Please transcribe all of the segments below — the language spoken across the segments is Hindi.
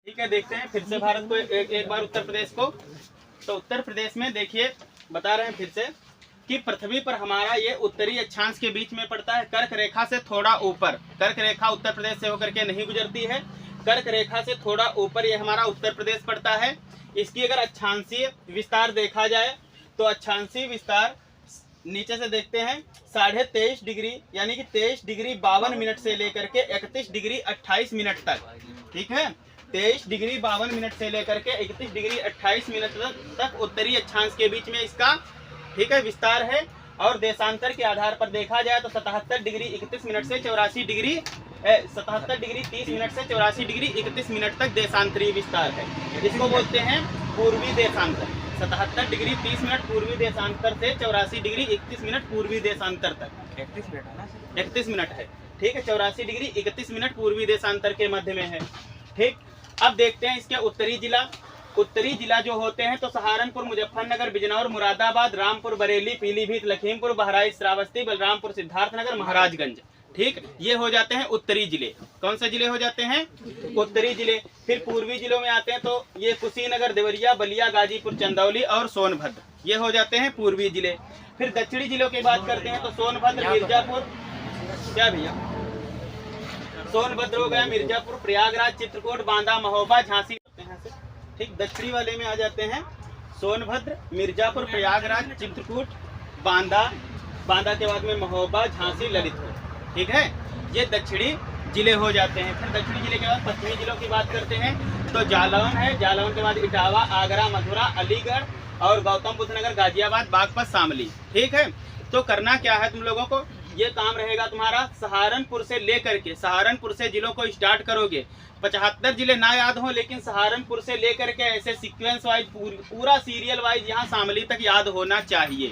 ठीक है, देखते हैं फिर से भारत को एक बार उत्तर प्रदेश को। तो उत्तर प्रदेश में देखिए बता रहे हैं फिर से कि पृथ्वी पर हमारा ये उत्तरी अक्षांश के बीच में पड़ता है, कर्क रेखा से थोड़ा ऊपर। कर्क रेखा उत्तर प्रदेश से होकर के नहीं गुजरती है, कर्क रेखा से थोड़ा ऊपर ये हमारा उत्तर प्रदेश पड़ता है। इसकी अगर अक्षांशीय विस्तार देखा जाए तो अक्षांशीय विस्तार नीचे से देखते हैं 23.5 डिग्री यानी कि 23 डिग्री 52 मिनट से लेकर के 31 डिग्री 28 मिनट तक। ठीक है, 23 डिग्री 52 मिनट से लेकर के 31 डिग्री 28 मिनट तक उत्तरी अक्षांश के बीच में इसका ठीक है विस्तार है। और देशांतर के आधार पर देखा जाए तो 77 डिग्री 31 मिनट से 84 डिग्री 77 डिग्री 30 मिनट से 84 डिग्री 31 मिनट तक देशांतरीय विस्तार है। इसको बोलते हैं पूर्वी देशांतर। 77 डिग्री 30 मिनट पूर्वी देशांतर से 84 डिग्री 31 मिनट पूर्वी देशांतर तक 31 मिनट है। ठीक है, 84 डिग्री 31 मिनट पूर्वी देशांतर के मध्य में है। ठीक, अब देखते हैं इसके उत्तरी जिला। उत्तरी जिला जो होते हैं तो सहारनपुर, मुजफ्फरनगर, बिजनौर, मुरादाबाद, रामपुर, बरेली, पीलीभीत, लखीमपुर, बहराइच, श्रावस्ती, बलरामपुर, सिद्धार्थनगर, महाराजगंज। ठीक, ये हो जाते हैं उत्तरी जिले। कौन से जिले हो जाते हैं? उत्तरी जिले। फिर पूर्वी जिलों में आते हैं तो ये कुशीनगर, देवरिया, बलिया, गाजीपुर, चंदौली और सोनभद्र, ये हो जाते हैं पूर्वी जिले। फिर दक्षिणी जिलों की बात करते हैं तो सोनभद्र, मिर्जापुर, क्या भैया, सोनभद्र हो गया, मिर्जापुर, प्रयागराज, चित्रकूट, बांदा, महोबा, झांसी। ठीक, दक्षिणी वाले में आ जाते हैं सोनभद्र, मिर्जापुर, प्रयागराज, चित्रकूट, बांदा, बांदा के बाद में महोबा, झांसी, ललितपुर। ठीक है, ये दक्षिणी जिले हो जाते हैं। फिर दक्षिणी जिले के बाद पश्चिमी जिलों की बात करते हैं तो जालौन है, जालौन के बाद इटावा, आगरा, मथुरा, अलीगढ़ और गौतम बुद्ध नगर, गाजियाबाद, बागपत, शामली। ठीक है, तो करना क्या है तुम लोगों को, ये काम रहेगा तुम्हारा सहारनपुर से लेकर के, सहारनपुर से जिलों को स्टार्ट करोगे। 75 जिले ना याद हो लेकिन सहारनपुर से लेकर के ऐसे सीक्वेंस वाइज पूरा सीरियल वाइज यहाँ शामली तक याद होना चाहिए।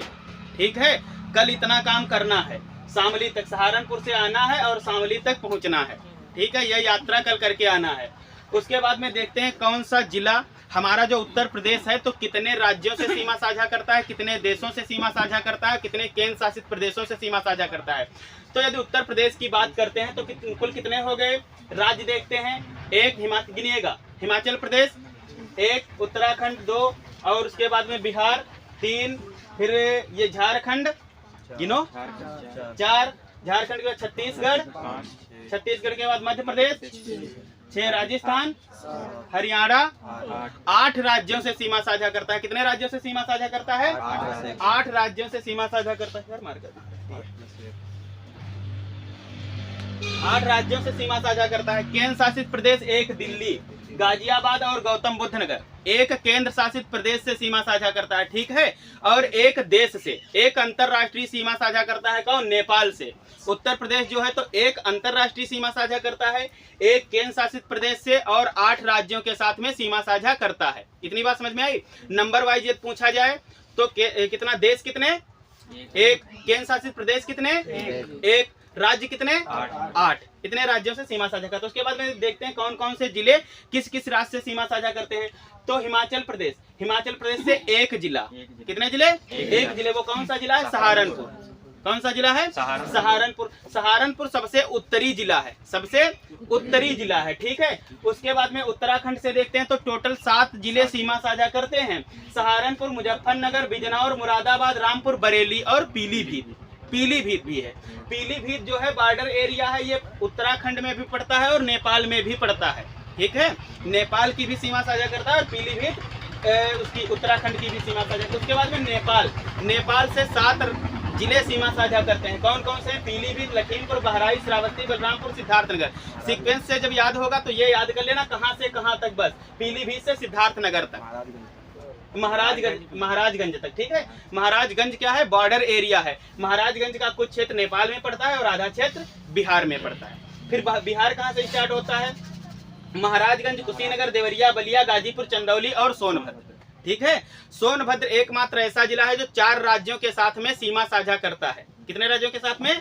ठीक है, कल इतना काम करना है, शामली तक, सहारनपुर से आना है और शामली तक पहुँचना है। ठीक है, यह यात्रा कल करके आना है। उसके बाद में देखते हैं कौन सा जिला हमारा जो उत्तर प्रदेश है तो कितने राज्यों से सीमा साझा करता है, कितने देशों से सीमा साझा करता है, कितने केंद्र शासित प्रदेशों से सीमा साझा करता है। तो यदि उत्तर प्रदेश की बात करते हैं तो कुल कितने हो गए राज्य देखते हैं। एक गिनिएगा, हिमाचल प्रदेश, एक उत्तराखंड, 2 और उसके बाद में बिहार, 3, फिर ये झारखंड गिनो, 4, झारखंड के बाद छत्तीसगढ़, छत्तीसगढ़ के बाद मध्य प्रदेश, 6 राजस्थान, हरियाणा, 8 राज्यों से सीमा साझा करता है। कितने राज्यों से सीमा साझा करता है? 8 राज्यों से सीमा साझा करता है। 8 राज्यों से सीमा साझा करता है। केंद्र शासित प्रदेश 1 दिल्ली, गाजियाबाद और गौतम बुद्ध नगर, 1 केंद्र शासित प्रदेश से सीमा साझा करता है। ठीक है, और 1 देश से, 1 अंतरराष्ट्रीय सीमा साझा करता है। कौन? नेपाल से। उत्तर प्रदेश जो है तो 1 अंतरराष्ट्रीय सीमा साझा करता है, 1 केंद्र शासित प्रदेश से और 8 राज्यों के साथ में सीमा साझा करता है। इतनी बात समझ में आई? नंबर वाइज यदि पूछा जाए तो कितना देश, कितने? 1 केंद्र शासित प्रदेश, कितने? 1 राज्य, कितने? 8। इतने राज्यों से सीमा साझा करते हैं। उसके बाद में देखते हैं कौन कौन से जिले किस किस राज्य से सीमा साझा करते हैं। तो हिमाचल प्रदेश, हिमाचल प्रदेश से 1 जिला। कितने जिले? 1 जिले। वो कौन सा जिला है? सहारनपुर। कौन सा जिला है? सहारनपुर। सहारनपुर सबसे उत्तरी जिला है, सबसे उत्तरी जिला है। ठीक है, उसके बाद में उत्तराखंड से देखते हैं तो टोटल 7 जिले सीमा साझा करते हैं। सहारनपुर, मुजफ्फरनगर, बिजनौर, मुरादाबाद, रामपुर, बरेली और पीलीभीत। पीलीभीत भी है। पीलीभीत जो है बॉर्डर एरिया है, ये उत्तराखंड में भी पड़ता है और नेपाल में भी पड़ता है। ठीक है, नेपाल की भी सीमा साझा करता है और पीलीभीत उसकी उत्तराखंड की भी सीमा साझा करता है। उसके बाद में नेपाल, नेपाल से 7 जिले सीमा साझा करते हैं। कौन कौन से? पीलीभीत, लखीमपुर, बहराइच, श्रावस्ती, बलरामपुर, सिद्धार्थनगर। सीक्वेंस से जब याद होगा तो ये याद कर लेना कहाँ से कहाँ तक, बस पीलीभीत से सिद्धार्थनगर तक, महाराजगंज तक। ठीक है, महाराजगंज क्या है? बॉर्डर एरिया है। महाराजगंज का कुछ क्षेत्र नेपाल में पड़ता है और आधा क्षेत्र बिहार में पड़ता है। फिर बिहार कहाँ से स्टार्ट होता है? महाराजगंज, कुशीनगर, देवरिया, बलिया, गाजीपुर, चंदौली और सोनभद्र। ठीक है, सोनभद्र एकमात्र ऐसा जिला है जो 4 राज्यों के साथ में सीमा साझा करता है। कितने राज्यों के साथ में?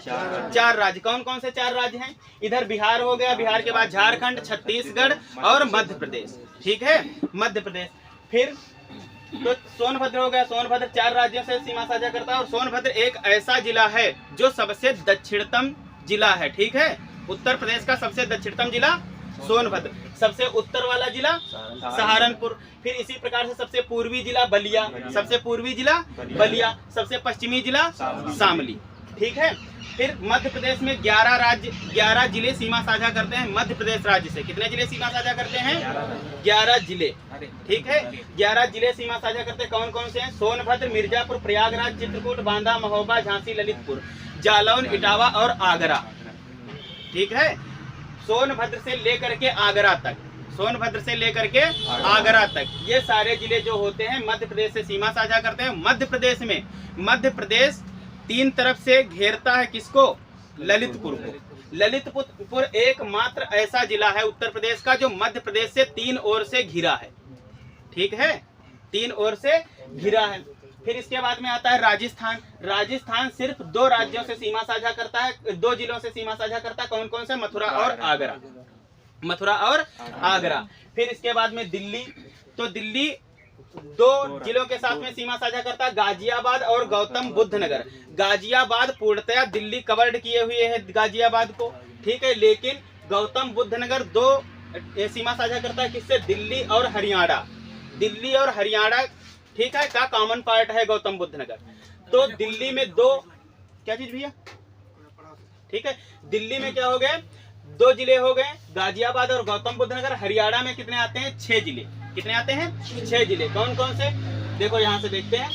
4 राज्य। कौन कौन से 4 राज्य हैं? इधर बिहार हो गया, बिहार के बाद झारखंड, छत्तीसगढ़ और मध्य प्रदेश। ठीक है, मध्य प्रदेश। फिर तो सोनभद्र हो गया, सोनभद्र 4 राज्यों से सीमा साझा करता है और सोनभद्र एक ऐसा जिला है जो सबसे दक्षिणतम जिला है। ठीक है, उत्तर प्रदेश का सबसे दक्षिणतम जिला सोनभद्र। सबसे उत्तर वाला जिला सहारनपुर। फिर इसी प्रकार से सबसे पूर्वी जिला बलिया, सबसे पूर्वी जिला बलिया, सबसे पश्चिमी जिला शामली। ठीक है। फिर मध्य प्रदेश में 11 जिले सीमा साझा करते हैं मध्य प्रदेश राज्य से। कितने जिले सीमा साझा करते हैं? 11 जिले। ठीक है, 11 जिले सीमा साझा करते हैं। कौन कौन से हैं? सोनभद्र, मिर्जापुर, प्रयागराज, चित्रकूट, बांदा, महोबा, झांसी, ललितपुर, जालौन, इटावा और आगरा। ठीक है, सोनभद्र से लेकर के आगरा तक, सोनभद्र से लेकर के आगरा तक ये सारे जिले जो होते हैं मध्य प्रदेश से सीमा साझा करते हैं। मध्य प्रदेश में मध्य प्रदेश 3 तरफ से घेरता है किसको? ललितपुर को। ललितपुर एकमात्र ऐसा जिला है उत्तर प्रदेश का जो मध्य प्रदेश से 3 ओर से घिरा है। ठीक है, 3 ओर से घिरा है। फिर इसके बाद में आता है राजस्थान। राजस्थान सिर्फ 2 राज्यों से सीमा साझा करता है, 2 जिलों से सीमा साझा करता है। कौन कौन से? मथुरा और आगरा, मथुरा और आगरा। फिर इसके बाद में दिल्ली, तो दिल्ली 2 जिलों के साथ में सीमा साझा करता है, गाजियाबाद और गौतम बुद्ध नगर। गाजियाबाद पूर्णतया दिल्ली कवर्ड किए हुए है गाजियाबाद को। ठीक है, लेकिन गौतम बुद्ध नगर 2 सीमा साझा करता है किससे? दिल्ली और हरियाणा। दिल्ली और हरियाणा ठीक है का कॉमन पार्ट है गौतम बुद्ध नगर। तो दिल्ली में 2 क्या चीज भैया? ठीक है, दिल्ली में क्या हो गए? 2 जिले हो गए, गाजियाबाद और गौतम बुद्ध नगर। हरियाणा में कितने आते हैं? 6 जिले। कितने आते हैं? 6 जिले। कौन कौन से? देखो यहाँ से देखते हैं,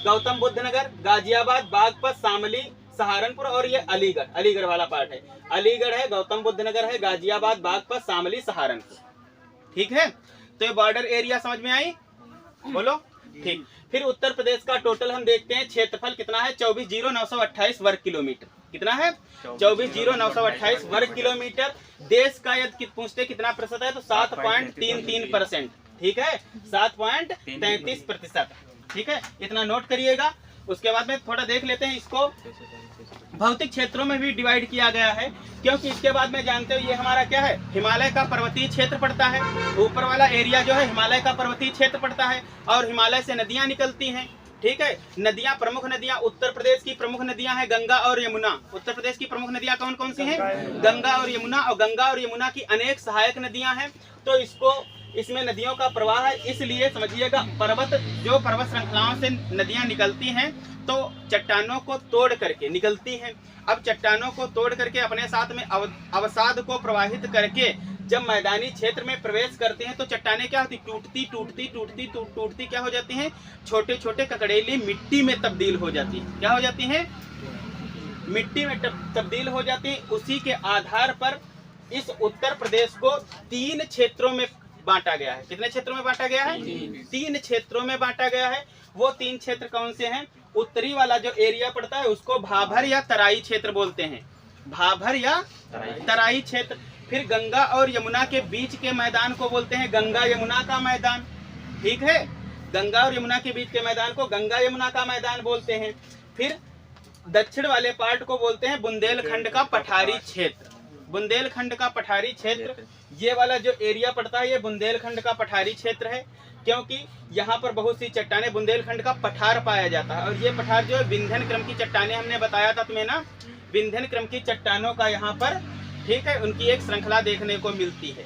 गौतम बुद्ध नगर, गाजियाबाद, बागपत, शामली, सहारनपुर और ये अलीगढ़, अलीगढ़ वाला पार्ट है। अलीगढ़ है, गौतम बुद्ध नगर है, गाजियाबाद, बागपत, शामली, सहारनपुर। ठीक है, तो ये बॉर्डर एरिया समझ में आई? बोलो। ठीक। फिर उत्तर प्रदेश का टोटल हम देखते हैं, क्षेत्रफल कितना है? 24,928 वर्ग किलोमीटर। कितना है? 24,928 वर्ग किलोमीटर। देश का यदि पूछते कितना प्रतिशत है तो 7.33%। ठीक है, 7.33%। ठीक है, इतना नोट करिएगा। उसके बाद में थोड़ा देख लेते हैं इसको। भौतिक क्षेत्रों में भी डिवाइड किया गया है, क्योंकि इसके बाद में जानते हो ये हमारा क्या है? हिमालय का पर्वतीय क्षेत्र पड़ता है। ऊपर वाला एरिया जो है हिमालय का पर्वतीय क्षेत्र पड़ता है और हिमालय से नदियां निकलती हैं। ठीक है, नदियां, प्रमुख नदियां उत्तर प्रदेश की प्रमुख नदियां हैं गंगा और यमुना। उत्तर प्रदेश की प्रमुख नदियां कौन कौन सी हैं? गंगा और यमुना। और गंगा और यमुना की अनेक सहायक नदियां हैं। तो इसमें नदियों का प्रवाह है, इसलिए समझिएगा पर्वत श्रृंखलाओं से नदियां निकलती हैं तो चट्टानों को तोड़ करके निकलती हैं। अब चट्टानों को तोड़ करके अपने साथ में अवसाद को प्रवाहित करके जब मैदानी क्षेत्र में प्रवेश करते हैं तो चट्टानें क्या होती? टूटती क्या हो जाती हैं? छोटे छोटे ककड़ेली मिट्टी में तब्दील हो जाती हैं। क्या हो जाती हैं? मिट्टी में तब्दील हो जाती हैं। उसी के आधार पर इस उत्तर प्रदेश को 3 क्षेत्रों में बांटा गया है। कितने क्षेत्रों में बांटा गया है? 3 क्षेत्रों में बांटा गया है। वो 3 क्षेत्र कौन से हैं? उत्तरी वाला जो एरिया पड़ता है उसको भाभर या तराई क्षेत्र बोलते हैं। भाभर या तराई क्षेत्र। फिर गंगा और यमुना के बीच के मैदान को बोलते हैं गंगा यमुना का मैदान। ठीक है, गंगा और यमुना के बीच के मैदान को गंगा यमुना का मैदान बोलते हैं। फिर दक्षिण वाले पार्ट को बोलते हैं बुंदेलखंड का पठारी क्षेत्र। बुंदेलखंड का पठारी क्षेत्र, ये वाला जो एरिया पड़ता है ये बुंदेलखंड का पठारी क्षेत्र है, क्योंकि यहाँ पर बहुत सी चट्टानें, बुंदेलखंड का पठार पाया जाता है। और ये पठार जो है विंध्यन क्रम की चट्टानें, हमने बताया था तुम्हें ना, विंध्यन क्रम की चट्टानों का यहाँ पर, ठीक है, उनकी एक श्रृंखला देखने को मिलती है।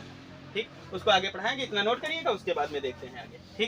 ठीक, उसको आगे पढ़ाएंगे, इतना नोट करिएगा, उसके बाद में देखते हैं आगे। ठीक।